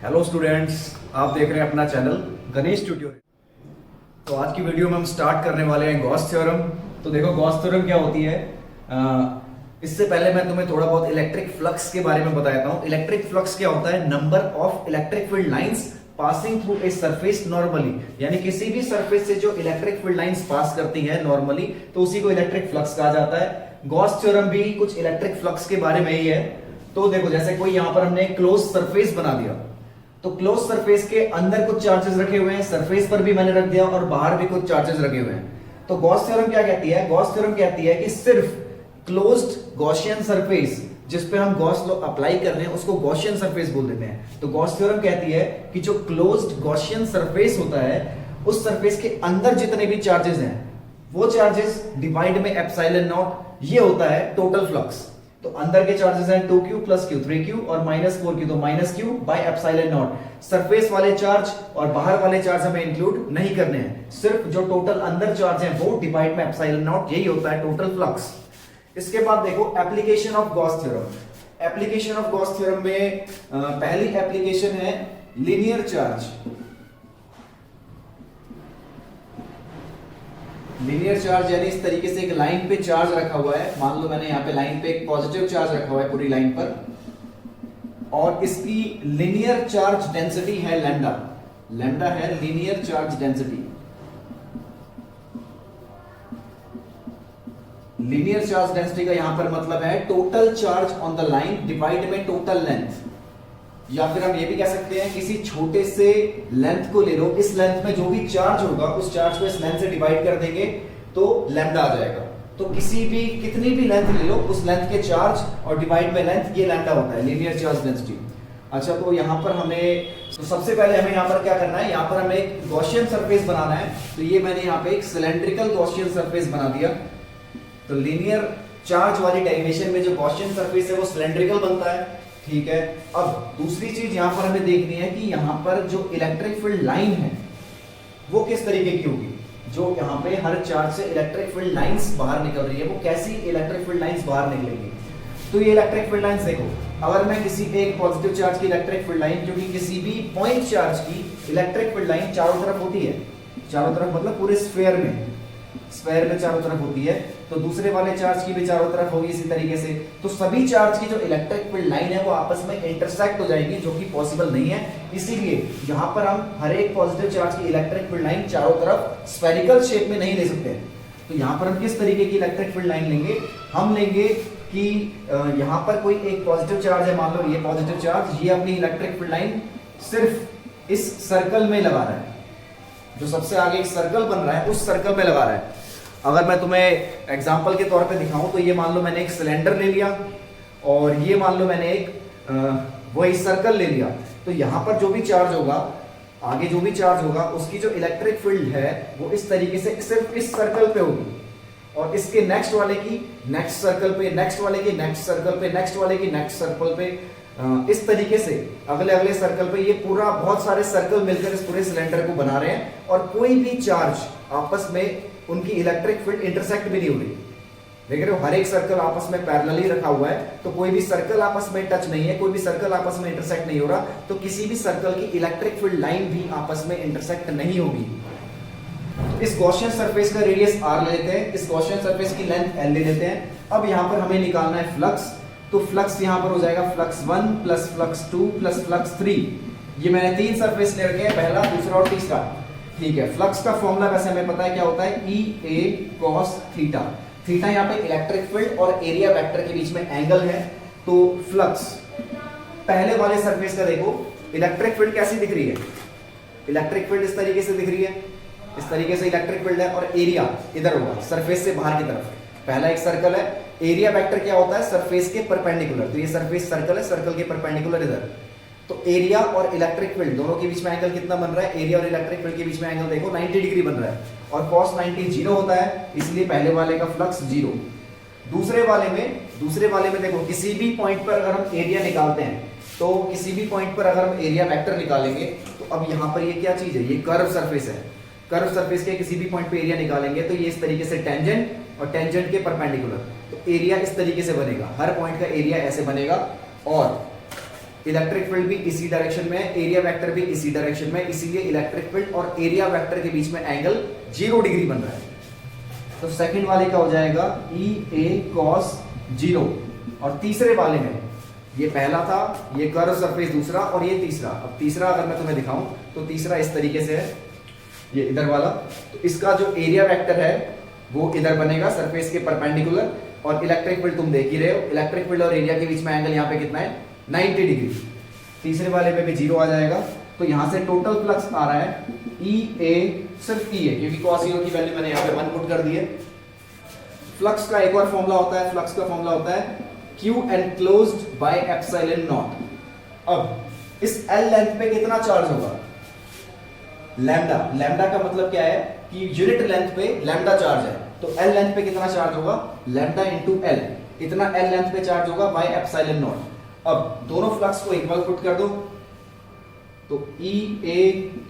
Hello students, आप देख रहे हैं अपना चैनल गणेश ट्यूटोरियल। तो आज की वीडियो में हम स्टार्ट करने वाले हैं गॉस थ्योरम। तो देखो गॉस थ्योरम क्या होती है। इससे पहले मैं तुम्हें थोड़ा बहुत इलेक्ट्रिक फ्लक्स के बारे में बताता हूँ। इलेक्ट्रिक फ्लक्स क्या होता है? Number of electric field lines passing through a surface normally, यानी किसी भी सरफेस से जो इलेक्ट्रिक फील्ड लाइंस पास करती है नॉर्मली, तो उसी को इलेक्ट्रिक फ्लक्स कहा जाता है। गॉस थ्योरम भी कुछ इलेक्ट्रिक फ्लक्स के बारे में ही है। तो देखो जैसे कोई यहां पर हमने क्लोज सरफेस बना दिया, तो क्लोज सरफेस के अंदर कुछ चार्जेस रखे हुए हैं, सरफेस पर भी मैंने रख दिया और बाहर भी कुछ चार्जेस रखे हुए हैं। तो गॉस थ्योरम क्या कहती है? गॉस थ्योरम कहती है कि सिर्फ क्लोज्ड गॉसियन सरफेस जिस पे हम गॉस लॉ अप्लाई कर रहे हैं उसको गॉसियन सरफेस बोल देते हैं। तो गॉस थ्योरम कहती है कि जो क्लोज्ड गॉसियन सरफेस होता है उस सरफेस के अंदर जितने भी चार्जेस हैं वो चार्जेस डिवाइड में एप्सिलॉन नॉट, ये होता है टोटल फ्लक्स। तो अंदर के चार्जेस हैं 2q प्लस q 3q और माइनस 4q, तो minus q bye epsilon not. Surface वाले चार्ज और बाहर वाले चार्ज हमें इंक्लूड नहीं करने हैं, सिर्फ जो टोटल अंदर चार्ज है वो डिवाइड में एप्सिलॉन नॉट, यही होता है टोटल फ्लक्स। इसके बाद देखो application of Gauss theorem. Application of Gauss theorem में पहली एप्लीकेशन है लीनियर चार्ज। लीनियर चार्ज यानी इस तरीके से एक लाइन पे चार्ज रखा हुआ है। मान लो मैंने यहाँ पे लाइन पे एक पॉजिटिव चार्ज रखा हुआ है पूरी लाइन पर, और इसकी लीनियर चार्ज डेंसिटी है लैम्डा। लैम्डा है linear charge density. Linear charge density का यहां पर मतलब है total charge on the line divide में टोटल लेंथ, या फिर हम ये भी कह सकते हैं किसी छोटे से लेंथ को ले लो, इस लेंथ में जो भी चार्ज होगा उस चार्ज को इस लेंथ से डिवाइड कर देंगे तो लैम्डा आ जाएगा। तो किसी भी कितनी भी लेंथ ले लो उस लेंथ के चार्ज और डिवाइड में लेंथ, ये लैम्डा होता है लीनियर चार्ज डेंसिटी। अच्छा, तो यहां पर हमें तो सबसे पहले हमें यहां पर क्या करना है, यहां पर हमें एक गॉसियन सरफेस बनाना है। तो ये मैंने यहां पे एक सिलेंड्रिकल गॉसियन सरफेस बना दिया। तो लीनियर चार्ज वाली डेरिवेशन में जो गॉसियन सरफेस है वो सिलेंड्रिकल बनता है, ठीक है। अब दूसरी चीज यहां पर हमें देखनी है कि यहां पर जो इलेक्ट्रिक फील्ड लाइन है वो किस तरीके की होगी। जो यहां पे हर चार्ज से इलेक्ट्रिक फील्ड लाइंस बाहर निकल रही है वो कैसी इलेक्ट्रिक फील्ड लाइंस बाहर निकलेंगी। तो ये इलेक्ट्रिक फील्ड लाइंस देखो, अगर मैं किसी एक पॉजिटिव चार्ज की इलेक्ट्रिक फील्ड लाइन, क्योंकि किसी भी पॉइंट चार्ज की इलेक्ट्रिक फील्ड लाइन चारों तरफ होती है, चारों तरफ मतलब पूरे स्फीयर में चारों तरफ होती है, तो दूसरे वाले चार्ज की भी चारों तरफ होगी इसी तरीके से। तो सभी चार्ज की जो इलेक्ट्रिक फील्ड लाइन है वो आपस में इंटरसेक्ट हो जाएगी, जो कि पॉसिबल नहीं है। इसीलिए यहां पर हम हर एक पॉजिटिव चार्ज की इलेक्ट्रिक फील्ड लाइन चारों तरफ स्फेरिकल शेप में नहीं ले सकते। तो यहां पर हम किस तरीके की इलेक्ट्रिक फील्ड लाइन लेंगे? हम लेंगे कि यहां पर कोई एक पॉजिटिव चार्ज है, मान लो ये पॉजिटिव चार्ज, ये अपनी इलेक्ट्रिक फील्ड लाइन सिर्फ इस सर्कल में लगा रहा है, जो सबसे आगे एक सर्कल बन रहा है उस सर्कल में लगा रहा है। अगर मैं तुम्हें एग्जांपल के तौर पे दिखाऊं तो ये मान लो मैंने एक सिलेंडर ले लिया और ये मान लो मैंने एक वही सर्कल ले लिया। तो यहां पर जो भी चार्ज होगा, आगे जो भी चार्ज होगा, उसकी जो इलेक्ट्रिक फील्ड है वो इस तरीके से सिर्फ इस सर्कल पे होगी, और इसके नेक्स्ट वाले की नेक्स्ट सर्कल पे, नेक्स्ट वाले की नेक्स्ट सर्कल पे, नेक्स्ट वाले की नेक्स्ट सर्कल पे, इस तरीके से अगले अगले सर्कल पे, ये पूरा बहुत सारे सर्कल मिलकर इस पूरे सिलेंडर को बना रहे हैं, और कोई भी चार्ज आपस में उनकी इलेक्ट्रिक फील्ड इंटरसेक्ट भी नहीं हो रही। देख रहे हो, हर एक सर्कल आपस में पैरेलली रखा हुआ है, तो कोई भी सर्कल आपस में टच नहीं है, कोई भी सर्कल आपस में इंटरसेक्ट नहीं हो रहा, तो किसी भी सर्कल की इलेक्ट्रिक फील्ड लाइन भी आपस में इंटरसेक्ट नहीं होगी। इस गॉसियन सरफेस का रेडियस r ले लेते हैं, इस गॉसियन सरफेस की लेंथ l ले लेते हैं। अब यहां पर हमें निकालना है फ्लक्स। तो फ्लक्स यहां पर हो जाएगा flux 1 plus flux 2 plus flux 3। ये मैंने तीन सरफेस ले रखे हैं, पहला, दूसरा और तीसरा, ठीक है। फ्लक्स का फॉर्मूला वैसे हमें पता है क्या होता है, ई ए कॉस थीटा। थीटा यहाँ पे इलेक्ट्रिक फील्ड और एरिया वेक्टर के बीच में एंगल है। तो फ्लक्स पहले वाले सरफेस का देखो, इलेक्ट्रिक फील्ड कैसी दिख रही है? इलेक्ट्रिक फील्ड इस तरीके से दिख रही है, इस तरीके से इलेक्ट्रिक फील्ड है, और एरिया इधर होगा सरफेस से बाहर की तरफ। पहला एक सर्कल है, एरिया वेक्टर क्या होता है? सरफेस के परपेंडिकुलर। तो ये सरफेस सर्कल है, सर्कल के परपेंडिकुलर इधर। तो एरिया और इलेक्ट्रिक फील्ड दोनों के बीच में एंगल कितना बन रहा है? एरिया और इलेक्ट्रिक फील्ड के बीच में एंगल देखो 90 डिग्री बन रहा है, और cos 90 जीरो होता है, इसलिए पहले वाले का फ्लक्स जीरो। दूसरे वाले में देखो, किसी भी पॉइंट पर अगर हम एरिया निकालते हैं, तो किसी भी पॉइंट पर अगर हम एरिया वेक्टर निकालेंगे, तो अब यहां पर ये क्या चीज है? ये कर्व सरफेस है। कर्व सरफेस के किसी भी पॉइंट पे एरिया निकालेंगे तो ये इस तरीके से टेंजेंट और टेंजेंट के परपेंडिकुलर, तो एरिया इस तरीके से बनेगा, हर पॉइंट का एरिया ऐसे बनेगा। और इलेक्ट्रिक फील्ड भी इसी डायरेक्शन में है, एरिया वेक्टर भी इसी डायरेक्शन में, इसीलिए इलेक्ट्रिक फील्ड और एरिया वेक्टर के बीच में एंगल 0 डिग्री बन रहा है। तो सेकंड वाले का हो जाएगा ई ए कॉस 0, और तीसरे वाले में ये पहला था, ये कर्व सरफेस दूसरा, और ये तीसरा। अब तीसरा अगर मैं तुम्हें दिखाऊं तो तीसरा इस तरीके से है, ये इधर वाला। तो इसका जो एरिया वेक्टर है वो इधर बनेगा सरफेस के परपेंडिकुलर, और इलेक्ट्रिक फील्ड तुम देख ही रहे हो, इलेक्ट्रिक फील्ड और एरिया के बीच में एंगल यहाँ पे कितना है 90 डिग्री। तीसरे वाले पे भी 0 आ जाएगा। तो यहां से टोटल फ्लक्स आ रहा है ई ए, सिर्फ ई ए, क्योंकि cos 0 की वैल्यू मैंने यहाँ पे 1 पुट कर दी है। फ्लक्स का एक और फॉर्मूला होता है, फ्लक्स का फॉर्मूला होता है Q enclosed by epsilon naught। अब इस L लेंथ पे कितना चार्ज होगा, लैम्डा। लैम्डा का मतलब क्या है कि यूनिट लेंथ पे लैम्डा चार्ज है, तो L लेंथ पे कितना चार्ज होगा, लैम्डा इंटू L, इतना L लेंथ पे चार्ज होगा बाय एप्सिलॉन नॉट। अब दोनों फ्लक्स को इक्वल पुट कर दो, तो E A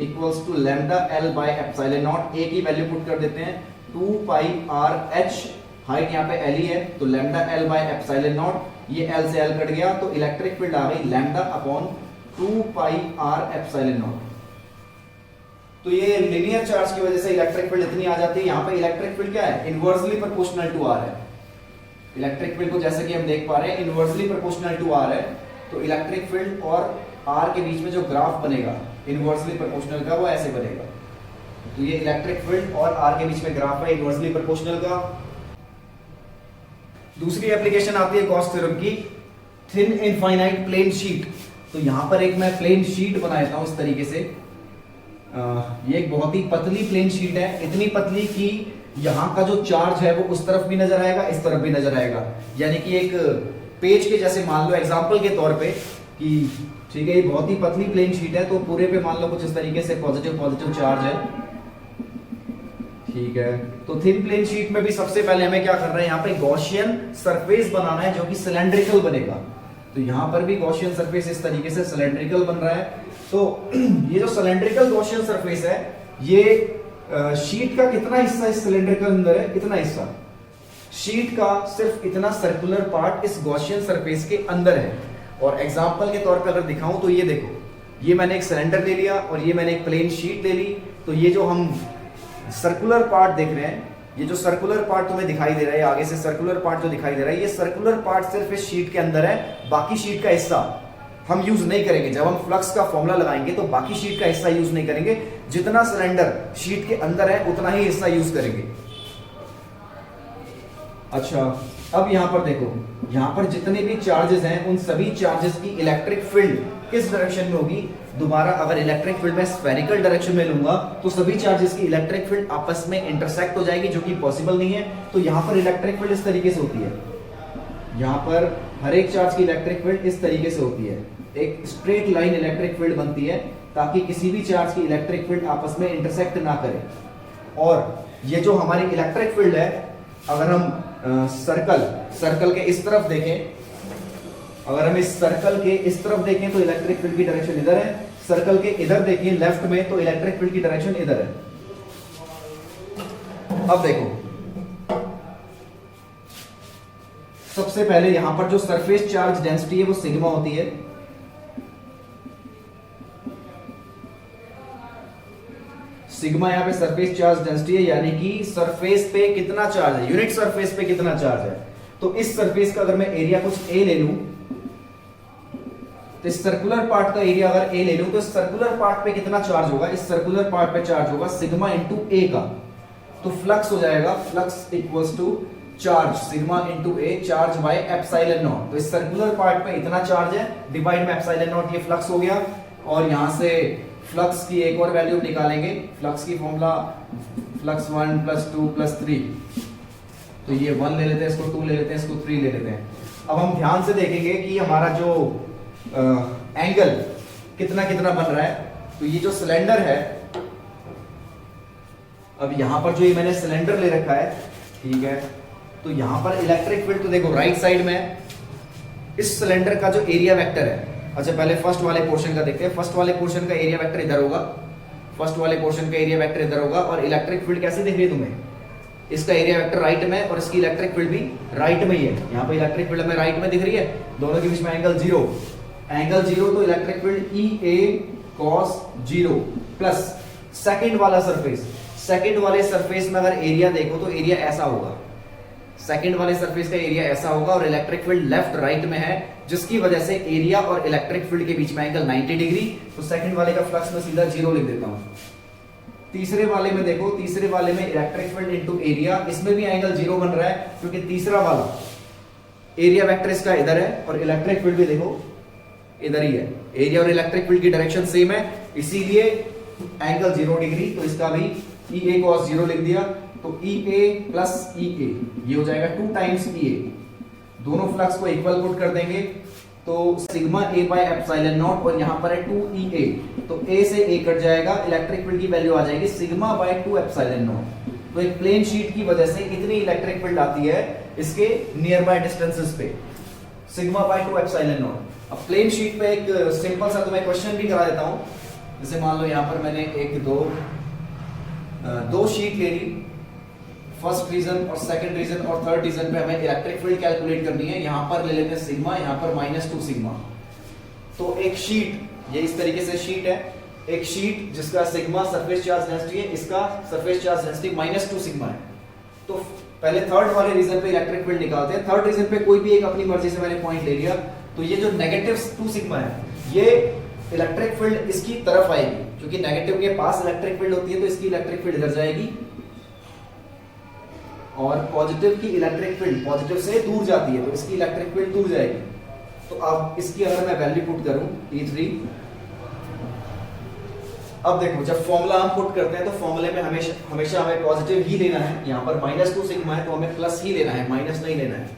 equals to lambda L by epsilon not. A की वैल्यू पुट कर देते हैं 2 पाई R H, हाइट यहाँ पे L ही है, तो lambda L by epsilon not, ये L से L कट गया, तो इलेक्ट्रिक फील्ड आ गई lambda upon 2 pi R epsilon not. तो ये लिनियर चार्ज की वजह से इलेक्ट्रिक फील्ड इतनी आ जाती है। यहाँ पे इलेक्ट्रिक फील्ड क्या है, इनवर्सली प्रोपोर्शनल टू R है। इलेक्ट्रिक फील्ड को जैसे कि हम देख पा रहे हैं इनवर्सली प्रोपोर्शनल टू R है, तो इलेक्ट्रिक फील्ड और R के बीच में जो ग्राफ बनेगा इनवर्सली प्रोपोर्शनल का, वो ऐसे बनेगा। तो ये इलेक्ट्रिक फील्ड और R के बीच में ग्राफ है इनवर्सली प्रोपोर्शनल का। दूसरी एप्लीकेशन आती है गॉस थ्योरम की, थिन इनफाइनाइट प्लेन शीट। तो यहां पर एक मैं प्लेन शीट बना देता हूं इस तरीके से। ये एक बहुत ही पतली प्लेन शीट है, इतनी पतली कि यहां का जो चार्ज है वो उस तरफ भी नजर आएगा, इस तरफ भी नजर आएगा। यानी कि एक पेज के जैसे मान लो एग्जांपल के तौर पे कि ठीक है ये बहुत ही पतली प्लेन शीट है, तो पूरे पे मान लो कुछ इस तरीके से पॉजिटिव पॉजिटिव चार्ज है, ठीक है। तो थिन प्लेन शीट में भी सबसे पहले हमें क्या करना है, यहाँ पे गॉसियन सरफेस बनाना है जो कि सिलेंड्रिकल बनेगा। तो यहां पर भी गॉसियन सरफेस इस तरीके से सिलेंड्रिकल बन रहा है। तो ये जो सिलेंड्रिकल गॉसियन सरफेस है, ये शीट का कितना हिस्सा इस सिलेंड्रिकल अंदर है, इतना हिस्सा शीट का, सिर्फ इतना सर्कुलर पार्ट इस गॉसियन सरफेस के अंदर है। और एग्जांपल के तौर पे अगर दिखाऊं तो ये देखो, ये मैंने एक सिलेंडर ले लिया और ये मैंने एक प्लेन शीट ले ली। तो ये जो हम सर्कुलर पार्ट देख रहे हैं, ये जो सर्कुलर पार्ट तुम्हें दिखाई दे रहा है, आगे से सर्कुलर पार्ट जो दिखाई दे रहा है, ये सर्कुलर पार्ट सिर्फ इस शीट के अंदर है, बाकी शीट का हिस्सा हम यूज नहीं करेंगे। जब हम फ्लक्स का फॉर्मूला लगाएंगे तो बाकी शीट का हिस्सा यूज नहीं करेंगे, जितना सिलेंडर शीट के अंदर है उतना ही हिस्सा यूज करेंगे। अच्छा, अब यहां पर देखो, यहां पर जितने भी चार्जेस हैं उन सभी चार्जेस की इलेक्ट्रिक फील्ड किस डायरेक्शन में होगी। दोबारा अगर इलेक्ट्रिक फील्ड में स्फेरिकल डायरेक्शन में लूंगा तो सभी चार्जेस की इलेक्ट्रिक फील्ड आपस में इंटरसेक्ट हो जाएगी, जो कि पॉसिबल नहीं है। तो यहां पर इलेक्ट्रिक फील्ड इस तरीके से होती है, यहां पर हर एक चार्ज की इलेक्ट्रिक फील्ड इस तरीके से होती है, एक स्ट्रेट लाइन इलेक्ट्रिक फील्ड बनती है ताकि किसी भी चार्ज की इलेक्ट्रिक फील्ड आपस में इंटरसेक्ट ना करे। और ये जो हमारी इलेक्ट्रिक फील्ड है, अगर हम सर्कल के इस तरफ देखें, अगर हम इस सर्कल के इस तरफ देखें तो इलेक्ट्रिक फील्ड की डायरेक्शन इधर है, सर्कल के इधर देखें लेफ्ट में तो इलेक्ट्रिक फील्ड की डायरेक्शन इधर है। अब देखो, सबसे पहले यहां पर जो सरफेस चार्ज डेंसिटी है वो सिग्मा होती है। सिग्मा यहां पे सरफेस चार्ज डेंसिटी है, यानी कि सरफेस पे कितना चार्ज है, यूनिट सरफेस पे कितना चार्ज है। तो इस सरफेस का अगर मैं एरिया कुछ ए ले लूं, तो इस सर्कुलर पार्ट का एरिया अगर ए ले लूं तो इस सर्कुलर पार्ट पे कितना चार्ज होगा, इस सर्कुलर पार्ट पे चार्ज होगा सिग्मा इंटू ए का। तो फ्लक्स हो जाएगा, flux equals to charge sigma into A, charge by epsilon not. तो इस सर्कुलर पार्ट पे इतना चार्ज है, डिवाइड बाय एप्सिलॉन नॉट, ये फ्लक्स हो गया। और यहां से फ्लक्स की एक और वैल्यू निकालेंगे, फ्लक्स की फॉर्मूला फ्लक्स 1 + 2 + 3। तो ये 1 ले लेते हैं, इसको 2 ले लेते हैं, इसको 3 ले लेते हैं। अब हम ध्यान से देखेंगे कि हमारा जो एंगल कितना कितना बन रहा है। तो ये जो सिलेंडर है, अब यहां पर जो ये मैंने सिलेंडर ले रखा है, ठीक है, तो यहां पर इलेक्ट्रिक फील्ड तो देखो राइट साइड में इस सिलेंडर का जो एरिया वेक्टर है। अच्छा, पहले फर्स्ट वाले पोर्शन का देखते हैं। फर्स्ट वाले पोर्शन का एरिया वेक्टर इधर होगा, फर्स्ट वाले पोर्शन का एरिया वेक्टर इधर होगा। और इलेक्ट्रिक फील्ड कैसी दिख रही है तुम्हें, इसका एरिया वेक्टर राइट में और इसकी इलेक्ट्रिक फील्ड भी राइट में ही है। यहाँ पे इलेक्ट्रिक फील्ड हमें राइट में दिख रही है, दोनों के बीच में एंगल 0। एंगल जीरो तो इलेक्ट्रिक फील्ड ई ए कॉस जीरो प्लस सेकंड वाला सरफेस, सेकंड वाले सरफेस में अगर एरिया देखो तो एरिया ऐसा होगा, सेकंड वाले सरफेस का एरिया ऐसा होगा और इलेक्ट्रिक फील्ड लेफ्ट राइट में है, जिसकी वजह से एरिया और इलेक्ट्रिक फील्ड के बीच में एंगल 90 डिग्री। तो सेकंड वाले का फ्लक्स में सीधा जीरो लिख देता हूं। तीसरे वाले में देखो, तीसरे वाले में इलेक्ट्रिक फील्ड इनटू एरिया, इसमें भी एंगल जीरो बन रहा है क्योंकि तीसरा वाला एरिया वेक्टर इसका इधर है और इलेक्ट्रिक फील्ड भी देखो इधर ही है, एरिया और इलेक्ट्रिक फील्ड की डायरेक्शन सेम है, इसीलिए एंगल 0 डिग्री। तो इसका भी ई ए कॉस जीरो लिख दिया, तो ई ए प्लस ई ए ये हो जाएगा 2 टाइम्स ई ए, दोनों फ्लक्स को इक्वल पुट कर देंगे तो sigma A bye epsilon not, और यहां पर है 2 ई ए, तो ए से ए कट जाएगा, इलेक्ट्रिक फील्ड की वैल्यू आ जाएगी सिग्मा बाय 2 एप्सिलॉन नॉट। तो एक प्लेन शीट की वजह से इतनी इलेक्ट्रिक फील्ड आती है इसके नियर बाय डिस्टेंसेस पे, सिग्मा बाय 2 एप्सिलॉन नॉट। अब प्लेन शीट पे एक सिंपल सा तुम्हें क्वेश्चन भी करा देता हूं, जैसे मान लो यहां पर मैंने एक दो शीट ले ली, फर्स्ट रीजन और सेकंड रीजन और थर्ड रीजन पे हमें इलेक्ट्रिक फील्ड कैलकुलेट करनी है। यहां पर ले लेते हैं सिग्मा, यहां पर -2 सिग्मा। तो एक शीट ये इस तरीके से शीट है, एक शीट जिसका सिग्मा सरफेस चार्ज डेंसिटी है, इसका सरफेस चार्ज डेंसिटी -2 सिग्मा है। तो पहले थर्ड वाले रीजन पे इलेक्ट्रिक फील्ड निकालते हैं। थर्ड रीजन पे कोई भी एक अपनी मर्जी से मैंने पॉइंट ले लिया, तो ये जो -2 सिग्मा है ये इलेक्ट्रिक फील्ड इसकी तरफ आएगी, क्योंकि नेगेटिव के पास इलेक्ट्रिक फील्ड होती है तो इसकी इलेक्ट्रिक फील्ड इधर जाएगी, और पॉजिटिव की इलेक्ट्रिक फील्ड पॉजिटिव से दूर जाती है तो इसकी इलेक्ट्रिक फील्ड दूर जाएगी। तो अब इसकी अगर मैं वैल्यू पुट करूं E3, अब देखो जब फॉर्मूला हम पुट करते हैं तो फॉर्मूले में हमेशा हमें पॉजिटिव ही लेना है। यहां पर -2 सिग्मा है तो हमें प्लस ही लेना है, माइनस नहीं लेना है,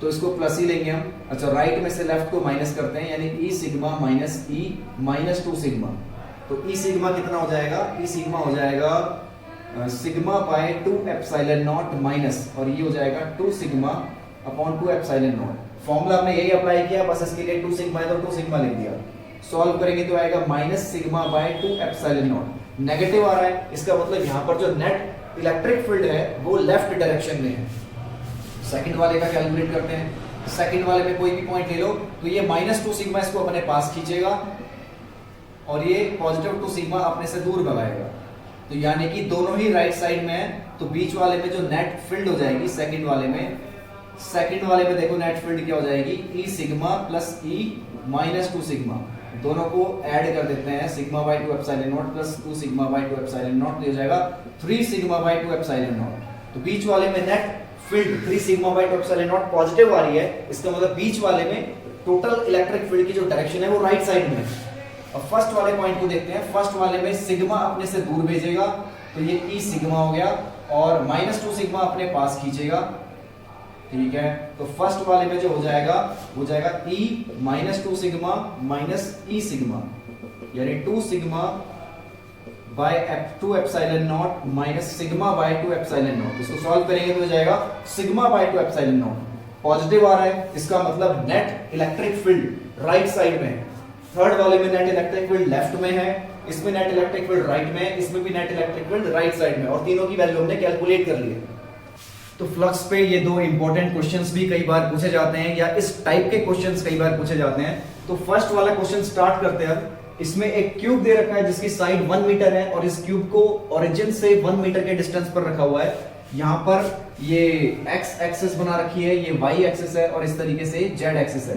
तो इसको प्लस ही लेंगे हम। अच्छा, राइट में से लेफ्ट को माइनस करते हैं, यानी ई सिग्मा माइनस ई -2 सिग्मा। तो ई सिग्मा कितना हो जाएगा, ई सिग्मा हो जाएगा sigma by 2 epsilon nought minus, और ये हो जाएगा 2 sigma upon 2 epsilon not. Formula हमने यही अप्लाई किया, बस इसके लिए 2 सिग्मा है तो 2 सिग्मा लिख दिया। सॉल्व करेंगे तो आएगा minus sigma by 2 epsilon nought. Negative आ रहा है, इसका मतलब यहां पर जो नेट इलेक्ट्रिक फील्ड है वो लेफ्ट डायरेक्शन में है। सेकंड वाले का कैलकुलेट करते हैं। सेकंड वाले में कोई भी पॉइंट ले लो तो ये -2 सिग्मा इसको अपने पास खींचेगा और ये पॉजिटिव 2 सिग्मा अपने से दूर भगाएगा, तो यानी कि दोनों ही राइट साइड में है, तो बीच वाले में जो नेट फील्ड हो जाएगी सेकंड वाले में देखो नेट फील्ड क्या हो जाएगी, ई सिग्मा प्लस ई -2 सिग्मा, दोनों को ऐड कर देते हैं, sigma by 2 epsilon not plus 2 sigma by 2 epsilon not, हो जाएगा 3 सिग्मा बाय 2 एप्सिलॉन नॉट। तो बीच वाले में net field 3 sigma by 2 epsilon nought positive आ रही है, इसका मतलब बीच वाले में टोटल इलेक्ट्रिक फील्ड की जो डायरेक्शन है वो राइट साइड में है। अब फर्स्ट वाले पॉइंट को देखते हैं। फर्स्ट वाले में सिग्मा अपने से दूर भेजेगा तो ये ई सिग्मा हो गया, और -2 सिग्मा अपने पास खींचेगा, ठीक है। तो फर्स्ट वाले में जो हो जाएगा वो जाएगा E -2 sigma minus E sigma, यानी 2 sigma by 2 epsilon nought minus sigma by 2 epsilon nought. इसको सॉल्व करेंगे तो हो जाएगा sigma by 2 epsilon nought. Positive आ रहा है, इसका मतलब net electric field right side में है। थर्ड वाले में नेट इलेक्ट्रिक फील्ड लेफ्ट में है, इसमें नेट इलेक्ट्रिक फील्ड राइट में है, इसमें भी net electric field right side में, और तीनों की वैल्यू हमने कैलकुलेट कर ली है। तो फ्लक्स पे ये 2 इंपॉर्टेंट क्वेश्चंस भी कई बार पूछे जाते हैं, या इस टाइप के क्वेश्चंस कई बार पूछे जाते हैं। तो फर्स्ट वाला क्वेश्चन स्टार्ट करते हैं। इसमें एक क्यूब दे रखा है जिसकी साइड 1 मीटर है, और इस क्यूब को ओरिजिन से 1 मीटर के डिस्टेंस पर रखा हुआ है। यहाँ पर ये एक्स एक्सिस बना रखी है, ये वाई एक्सिस है, और इस तरीके से जेड एक्सिस है।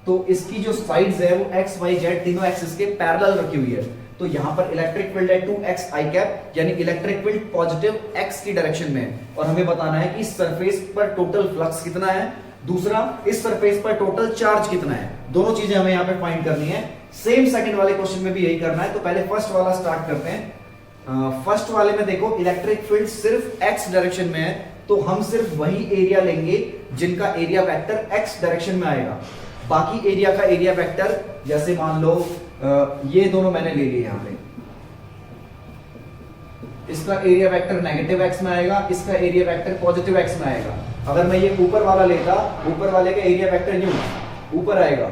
तो इसकी जो साइड्स है वो एक्स वाई जेड तीनों एक्सिस के पैरेलल रखी हुई है। तो यहां पर इलेक्ट्रिक फील्ड है 2x i कैप, यानी इलेक्ट्रिक फील्ड पॉजिटिव x की डायरेक्शन में है, और हमें बताना है कि इस सरफेस पर टोटल फ्लक्स कितना है, दूसरा इस सरफेस पर टोटल चार्ज कितना है। दोनों चीजें हमें यहां पे फाइंड करनी है। सेम सेकंड वाले क्वेश्चन में भी यही करना है। तो पहले फर्स्ट वाला स्टार्ट करते हैं। फर्स्ट वाले में देखो इलेक्ट्रिक फील्ड सिर्फ x डायरेक्शन में है, तो हम सिर्फ वही एरिया लेंगे जिनका एरिया वेक्टर x डायरेक्शन में आएगा। बाकी एरिया का एरिया वेक्टर, जैसे मान लो ये दोनों मैंने ले लिए, यहां पे इसका एरिया वेक्टर नेगेटिव x में आएगा, इसका एरिया वेक्टर पॉजिटिव x में आएगा। अगर मैं ये ऊपर वाला लेता, ऊपर वाले का एरिया वेक्टर यूं ऊपर आएगा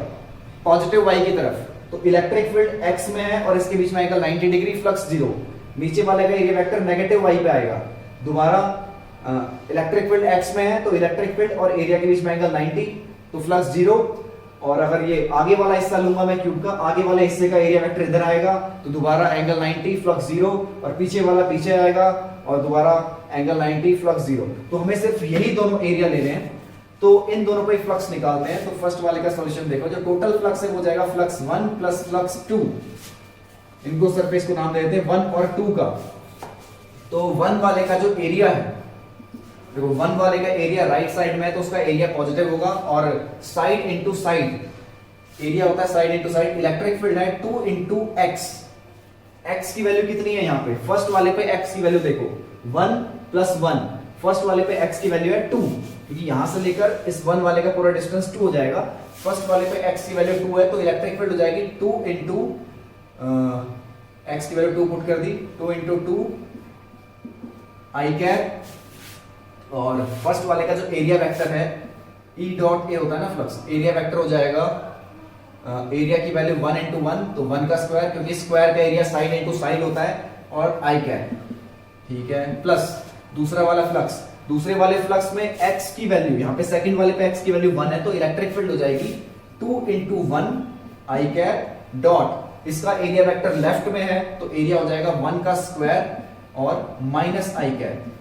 पॉजिटिव y की तरफ, तो इलेक्ट्रिक फील्ड x में है और इसके बीच में आएगा 90 डिग्री, फ्लक्स 0। नीचे वाले का एरिया वेक्टर नेगेटिव y पे आएगा, दोबारा इलेक्ट्रिक फील्ड x में है तो इलेक्ट्रिक फील्ड और एरिया के बीच में आएगा 90, तो फ्लक्स 0। और अगर ये आगे वाला हिस्सा लूंगा मैं क्यूब का, आगे वाले हिस्से का एरिया वेक्टर इधर आएगा तो दोबारा एंगल 90 फ्लक्स 0, और पीछे वाला पीछे आएगा और दोबारा एंगल 90 फ्लक्स 0। तो हमें सिर्फ यही दोनों एरिया लेने हैं, तो इन दोनों पे फ्लक्स निकालते हैं। तो फर्स्ट वाले का सॉल्यूशन देखो, जो टोटल फ्लक्स है वो जाएगा फ्लक्स 1 प्लस फ्लक्स 2, इनको सरफेस को नाम दे देते हैं 1 और 2 का। तो 1 वाले का जो एरिया है, देखो 1 वाले का एरिया राइट साइड में है तो उसका एरिया पॉजिटिव होगा, और साइड इनटू साइड एरिया होता है side into side. Electric field है 2 इंटू एक्स, एक्स की वैल्यू कितनी है यहाँ पे, फर्स्ट वाले पे एक्स की वैल्यू देखो 1 प्लस 1, फर्स्ट वाले पे एक्स की वैल्यू है 2, क्योंकि यहां से लेकर इस 1 वाले का पूरा डिस्टेंस 2 हो जाएगा। फर्स्ट वाले पे एक्स की वैल्यू 2 है तो इलेक्ट्रिक फील्ड हो जाएगी 2 इंटू एक्स की वैल्यू 2 पुट कर दी, 2 इंटू 2 आई कैप, और फर्स्ट वाले का जो एरिया वेक्टर है ई डॉट ए होता है ना फ्लक्स, एरिया वेक्टर हो जाएगा एरिया की वैल्यू 1 इंटू 1 तो 1 का स्क्वायर, क्योंकि स्क्वायर का एरिया साइड इंटू साइड होता है, और आई कैप, ठीक है, प्लस दूसरा वाला फ्लक्स, दूसरे वाले फ्लक्स में x की वैल्यू, यहाँ पे सेकंड वाले पे x की वैल्यू 1 है तो इलेक्ट्रिक फील्ड हो जाएगी 2 इंटू 1 आई कैप डॉट, इसका एरिया वेक्टर लेफ्ट में है तो एरिया हो जाएगा 1 का स्क्वायर और माइनस आई कैप।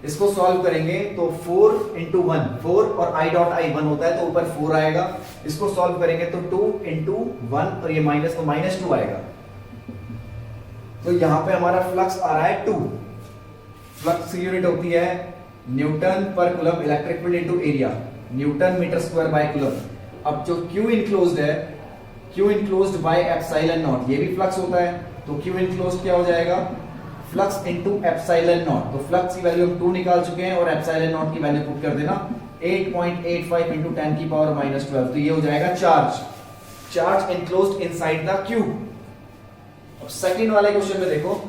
इसको सॉल्व करेंगे तो 4 इंटू 1, 4 और आई डॉट आई 1 होता है तो ऊपर 4 आएगा, इसको सॉल्व करेंगे तो 2 इंटू 1 और ये माइनस तो माइनस 2 आएगा। तो यहां पे हमारा फ्लक्स आ रहा है 2, फ्लक्स की यूनिट होती है न्यूटन पर coulomb, electric field into area, newton metre square by coulomb. अब जो Q इनक्लोज्ड है, Q enclosed by epsilon not, ये भी फ्लक्स होता है, तो Q इनक्लोज्ड क्या हो जाएगा, फ्लक्स इनटू एप्सिलॉन नॉट। तो फ्लक्स की वैल्यू हम 2 निकाल चुके हैं और एप्सिलॉन नॉट की वैल्यू पुट कर देना 8.85 इंटू 10 की पावर माइनस 12, तो ये हो जाएगा charge, charge enclosed inside the cube. अब सेकंड वाले क्वेश्चन में देखो,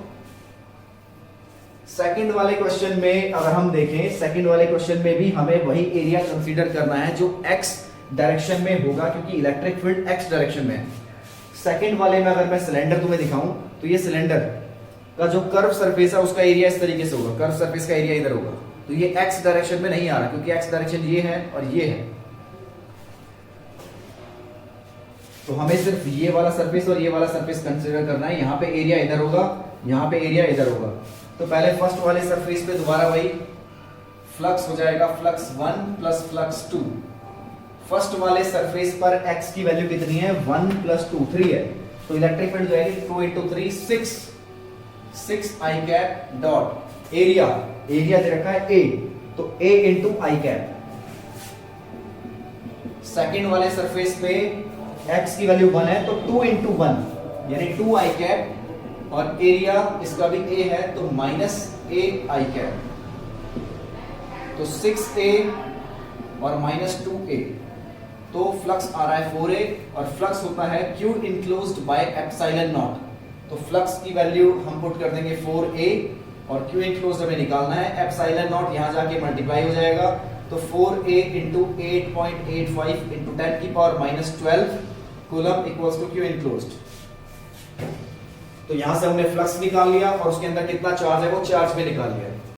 सेकंड वाले क्वेश्चन में अगर हम देखें, सेकंड वाले क्वेश्चन में भी हमें वही एरिया कंसीडर करना है जो x डायरेक्शन में होगा, क्योंकि इलेक्ट्रिक फील्ड x डायरेक्शन में है। सेकंड वाले में अगर मैं सिलेंडर तुम्हें दिखाऊं तो ये सिलेंडर का जो कर्व सरफेस है उसका एरिया इस तरीके से होगा, कर्व सरफेस का एरिया इधर होगा, तो ये x डायरेक्शन में नहीं आ रहा क्योंकि x डायरेक्शन ये है और ये है, तो हमें सिर्फ ये वाला सरफेस और ये वाला सरफेस कंसीडर करना है। यहाँ पे एरिया इधर होगा, यहाँ पे एरिया इधर होगा। तो पहले फर्स्ट वाले सरफेस पे दोबारा वही फ्लक्स हो जाएगा फ्लक्स 1 प्लस फ्लक्स 2। फर्स्ट वाले सरफेस पर x की वैल्यू कितनी है, 1 प्लस 2 3 है, तो इलेक्ट्रिक फील्ड जो है 2 इंटू 3 6 आई कैप डॉट एरिया, एरिया दे रखा है a, तो a into I cap. Second वाले सरफेस पे x की वैल्यू 1 है तो 2 इंटू 1 यानी 2 आई कैप, और एरिया इसका भी a है तो माइनस a आई कैप, तो 6a और माइनस 2a, तो फ्लक्स आ रहा है 4a और फ्लक्स होता है Q enclosed by epsilon not. तो फ्लक्स की वैल्यू हम पुट कर देंगे 4a और Q इनक्लोज्ड हमें निकालना है, एप्सिलॉन नॉट यहां जाके मल्टीप्लाई हो जाएगा, तो 4a इंटू 8.85 इंटू 10 की power minus 12 coulomb equals to Q enclosed. तो यहां से हमने फ्लक्स निकाल लिया और उसके अंदर कितना चार्ज है वो चार्ज में निकाल लिया।